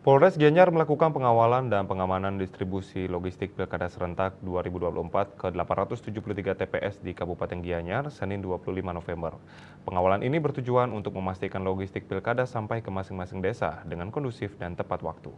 Polres Gianyar melakukan pengawalan dan pengamanan distribusi logistik Pilkada Serentak 2024 ke 873 TPS di Kabupaten Gianyar, Senin 25 November. Pengawalan ini bertujuan untuk memastikan logistik Pilkada sampai ke masing-masing desa dengan kondusif dan tepat waktu.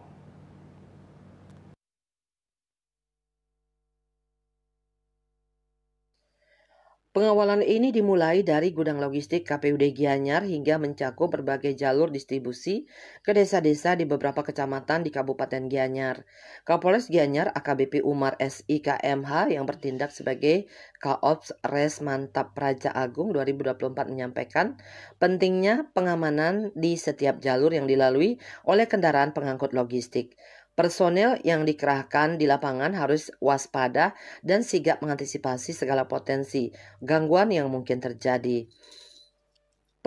Pengawalan ini dimulai dari gudang logistik KPUD Gianyar hingga mencakup berbagai jalur distribusi ke desa-desa di beberapa kecamatan di Kabupaten Gianyar. Kapolres Gianyar AKBP Umar SIKMH yang bertindak sebagai Kaops Res Mantap Praja Agung 2024 menyampaikan pentingnya pengamanan di setiap jalur yang dilalui oleh kendaraan pengangkut logistik. Personel yang dikerahkan di lapangan harus waspada dan sigap mengantisipasi segala potensi gangguan yang mungkin terjadi.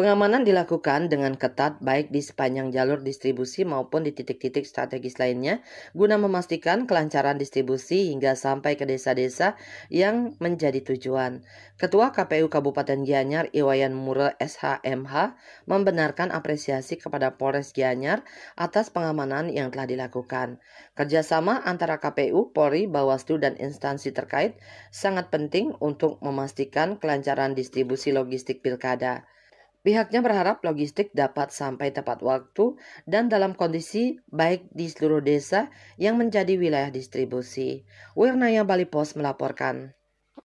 Pengamanan dilakukan dengan ketat baik di sepanjang jalur distribusi maupun di titik-titik strategis lainnya guna memastikan kelancaran distribusi hingga sampai ke desa-desa yang menjadi tujuan. Ketua KPU Kabupaten Gianyar Iwayan Mura SHMH membenarkan apresiasi kepada Polres Gianyar atas pengamanan yang telah dilakukan. Kerjasama antara KPU, Polri, Bawaslu, dan instansi terkait sangat penting untuk memastikan kelancaran distribusi logistik pilkada. Pihaknya berharap logistik dapat sampai tepat waktu dan dalam kondisi baik di seluruh desa yang menjadi wilayah distribusi. Wirnaya Bali Pos melaporkan.